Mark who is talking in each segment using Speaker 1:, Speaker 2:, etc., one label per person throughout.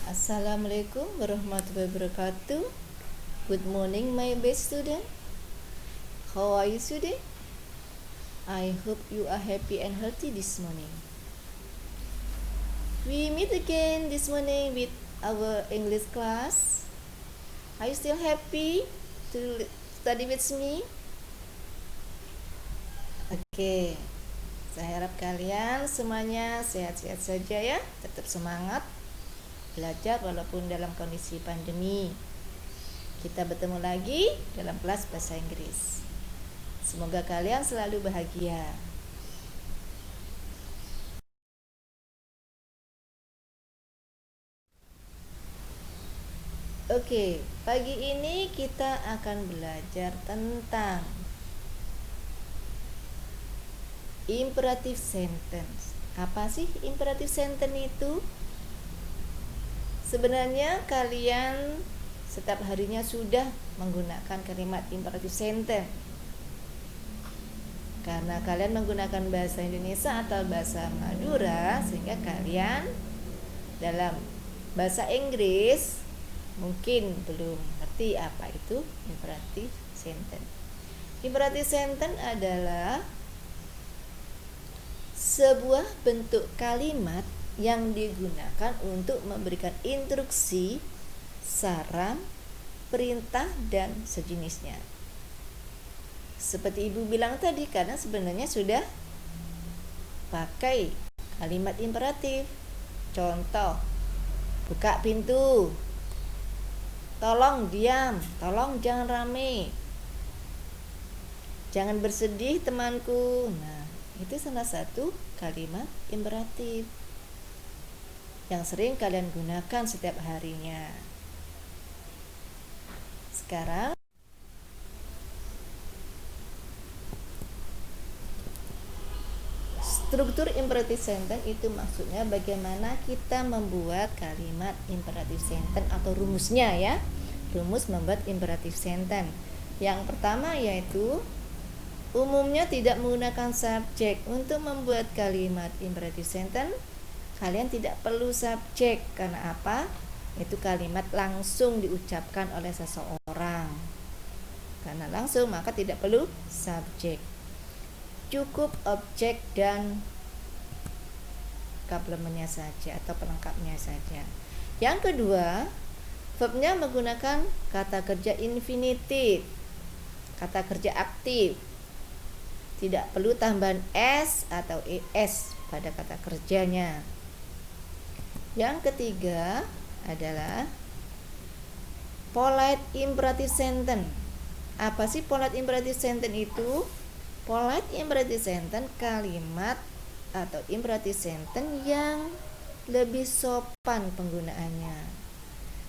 Speaker 1: Assalamualaikum warahmatullahi wabarakatuh. Good morning my best student. How are you today? I hope you are happy and healthy this morning. We meet again this morning with our English class. Are you still happy to study with me? Oke, saya harap kalian semuanya sehat-sehat saja ya. Tetap semangat belajar walaupun dalam kondisi pandemi. Kita bertemu lagi dalam kelas bahasa Inggris. Semoga kalian selalu bahagia. Oke, pagi ini kita akan belajar tentang imperative sentence. Apa sih imperative sentence itu? Sebenarnya kalian setiap harinya sudah menggunakan kalimat imperative sentence. Karena kalian menggunakan bahasa Indonesia atau bahasa Madura, sehingga kalian dalam bahasa Inggris mungkin belum ngerti apa itu imperative sentence. Imperative sentence adalah sebuah bentuk kalimat yang digunakan untuk memberikan instruksi, saran, perintah, dan sejenisnya. Seperti ibu bilang tadi, karena sebenarnya sudah pakai kalimat imperatif. Contoh, buka pintu, tolong diam, tolong jangan rame, jangan bersedih temanku. Nah, itu salah satu kalimat imperatif yang sering kalian gunakan setiap harinya. Sekarang struktur imperative sentence itu maksudnya bagaimana kita membuat kalimat imperative sentence atau rumusnya ya. Rumus membuat imperative sentence. Yang pertama yaitu umumnya tidak menggunakan subjek. Untuk membuat kalimat imperative sentence kalian tidak perlu subjek. Karena apa? Itu kalimat langsung diucapkan oleh seseorang. Karena langsung maka tidak perlu subjek. Cukup objek dan komplemennya saja atau pelengkapnya saja. Yang kedua, verbnya menggunakan kata kerja infinitif, kata kerja aktif. Tidak perlu tambahan s atau es pada kata kerjanya. Yang ketiga adalah polite imperative sentence. Apa sih polite imperative sentence itu? Polite imperative sentence kalimat atau imperative sentence yang lebih sopan penggunaannya.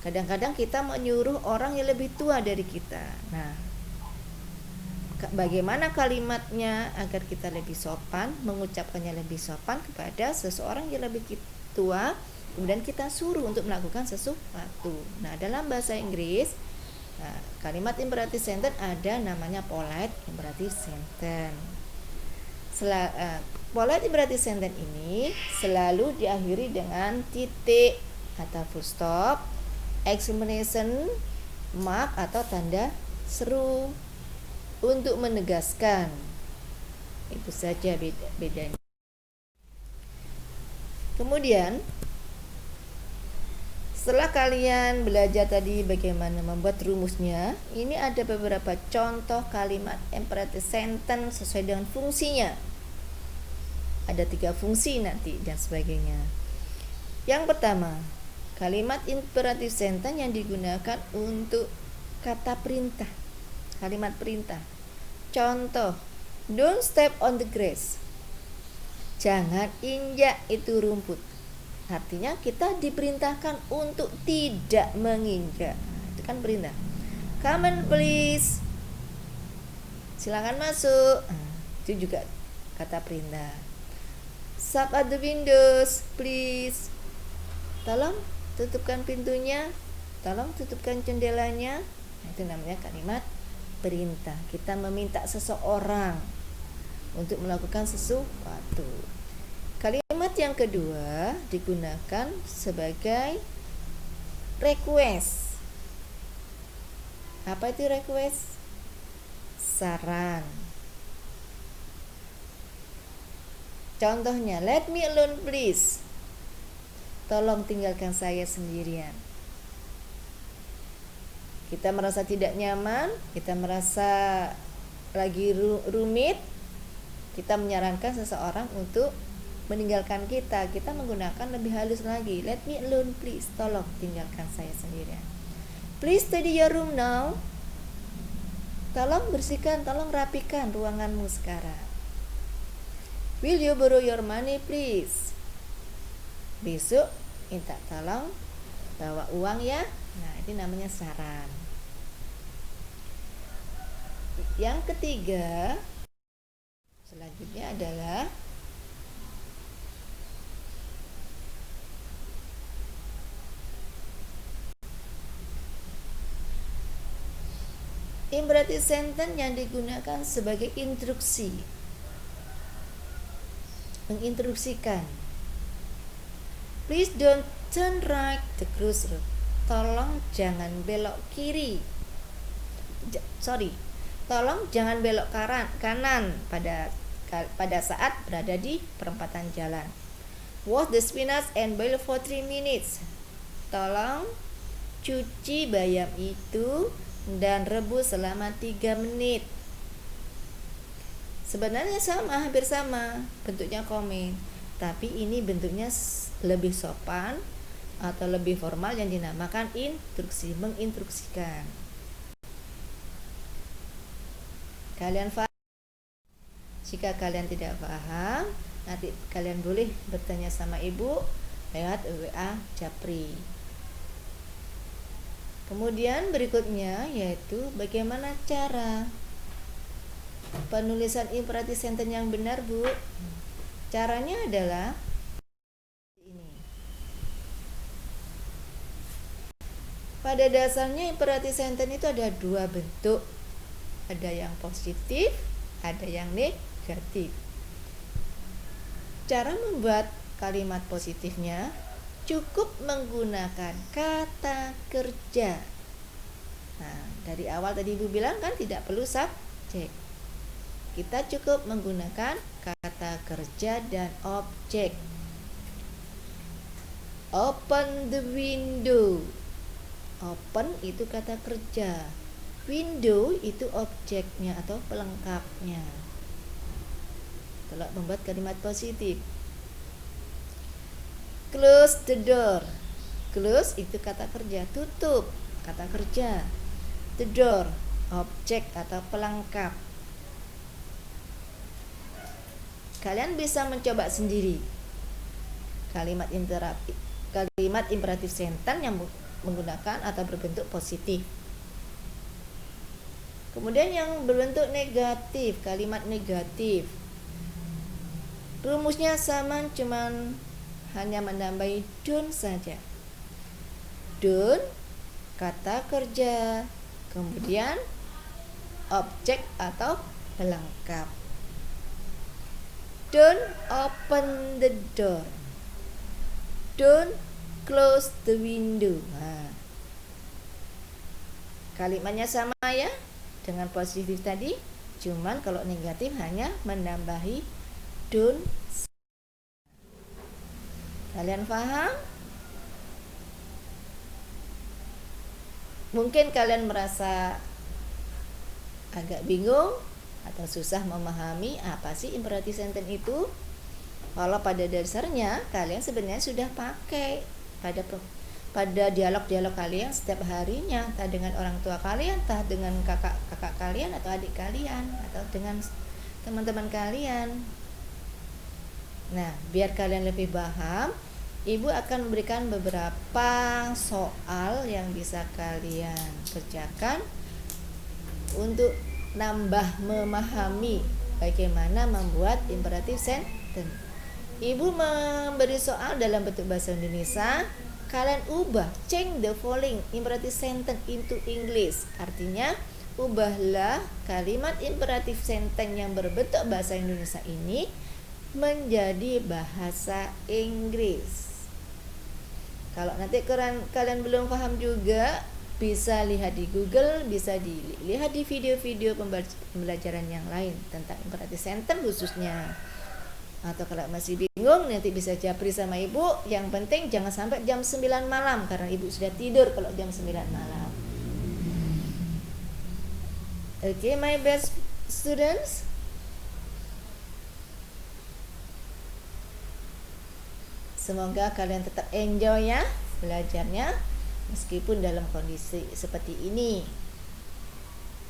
Speaker 1: Kadang-kadang kita menyuruh orang yang lebih tua dari kita. Nah, bagaimana kalimatnya agar kita lebih sopan, mengucapkannya lebih sopan kepada seseorang yang lebih tua, kemudian kita suruh untuk melakukan sesuatu. Nah, dalam bahasa Inggris, kalimat imperative sentence ada namanya polite imperative sentence. Polite imperative sentence ini selalu diakhiri dengan titik atau full stop, exclamation mark atau tanda seru untuk menegaskan. Itu saja bedanya. Kemudian setelah kalian belajar tadi bagaimana membuat rumusnya, ini ada beberapa contoh kalimat imperative sentence sesuai dengan fungsinya. Ada 3 fungsi nanti dan sebagainya. Yang pertama, kalimat imperative sentence yang digunakan untuk kata perintah, kalimat perintah. Contoh, don't step on the grass. Jangan injak itu rumput. Artinya kita diperintahkan untuk tidak menginjak. Itu kan perintah. Come in please. Silakan masuk. Itu juga kata perintah. Shut at the windows please. Tolong tutupkan pintunya. Tolong tutupkan jendelanya. Itu namanya kalimat perintah. Kita meminta seseorang untuk melakukan sesuatu. Kalimat yang kedua digunakan sebagai request. Apa itu request? Saran. Contohnya, let me alone please. Tolong tinggalkan saya sendirian. Kita merasa tidak nyaman, kita merasa lagi rumit, kita menyarankan seseorang untuk meninggalkan kita. Kita menggunakan lebih halus lagi, let me alone please. Tolong tinggalkan saya sendirian. Please tidy your room now. Tolong bersihkan, tolong rapikan ruanganmu sekarang. Will you borrow your money please? Besok minta tolong bawa uang ya. Nah, ini namanya saran. Yang ketiga, selanjutnya adalah imperative sentence yang digunakan sebagai instruksi, menginstruksikan. Please don't turn right the crossroad. Tolong jangan belok kiri. Tolong jangan belok kanan pada saat berada di perempatan jalan. Wash the spinach and boil for 3 minutes. Tolong cuci bayam itu dan rebus selama 3 menit. Sebenarnya sama, hampir sama bentuknya komen, tapi ini bentuknya lebih sopan atau lebih formal yang dinamakan instruksi, menginstruksikan. Kalian paham? Jika kalian tidak paham, nanti kalian boleh bertanya sama ibu lewat WA Japri. Kemudian berikutnya yaitu bagaimana cara penulisan imperative sentence yang benar, Bu. Caranya adalah ini. Pada dasarnya imperative sentence itu ada 2 bentuk. Ada yang positif, ada yang negatif. Cara membuat kalimat positifnya cukup menggunakan kata kerja. Nah, dari awal tadi Ibu bilang kan tidak perlu subjek. Kita cukup menggunakan kata kerja dan objek. Open the window. Open itu kata kerja. Window itu objeknya atau pelengkapnya. Kalau membuat kalimat positif. Close the door. Close itu kata kerja, tutup, kata kerja. The door, objek atau pelengkap. Kalian bisa mencoba sendiri kalimat imperative sentence yang menggunakan atau berbentuk positif. Kemudian yang berbentuk negatif, kalimat negatif. Rumusnya sama, cuman hanya menambahi don't saja. Don't, kata kerja, kemudian objek atau pelengkap. Don't open the door. Don't close the window. Nah, kalimatnya sama ya dengan positif tadi, cuman kalau negatif hanya menambahi don't. Kalian paham? Mungkin kalian merasa agak bingung atau susah memahami apa sih imperative sentence itu. Kalau pada dasarnya kalian sebenarnya sudah pakai pada dialog-dialog kalian setiap harinya, entah dengan orang tua kalian, entah dengan kakak kalian atau adik kalian, atau dengan teman-teman kalian. Nah, biar kalian lebih paham, Ibu akan memberikan beberapa soal yang bisa kalian kerjakan untuk nambah memahami bagaimana membuat imperative sentence. Ibu memberi soal dalam bentuk bahasa Indonesia. Kalian ubah, change the following imperative sentence into English. Artinya, ubahlah kalimat imperative sentence yang berbentuk bahasa Indonesia ini menjadi bahasa Inggris. Kalau nanti kalian belum paham juga, bisa lihat di Google, bisa dilihat di video-video pembelajaran yang lain tentang imperative sentence khususnya. Atau kalau masih bingung, nanti bisa japri sama ibu. Yang penting jangan sampai jam 9 malam, karena ibu sudah tidur kalau jam 9 malam. Okay, my best students. Semoga kalian tetap enjoy ya belajarnya, meskipun dalam kondisi seperti ini.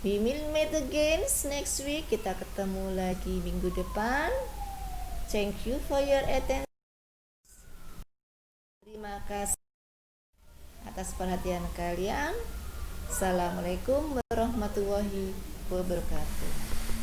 Speaker 1: We will meet again next week. Kita ketemu lagi minggu depan. Thank you for your attention. Terima kasih atas perhatian kalian. Assalamualaikum warahmatullahi wabarakatuh.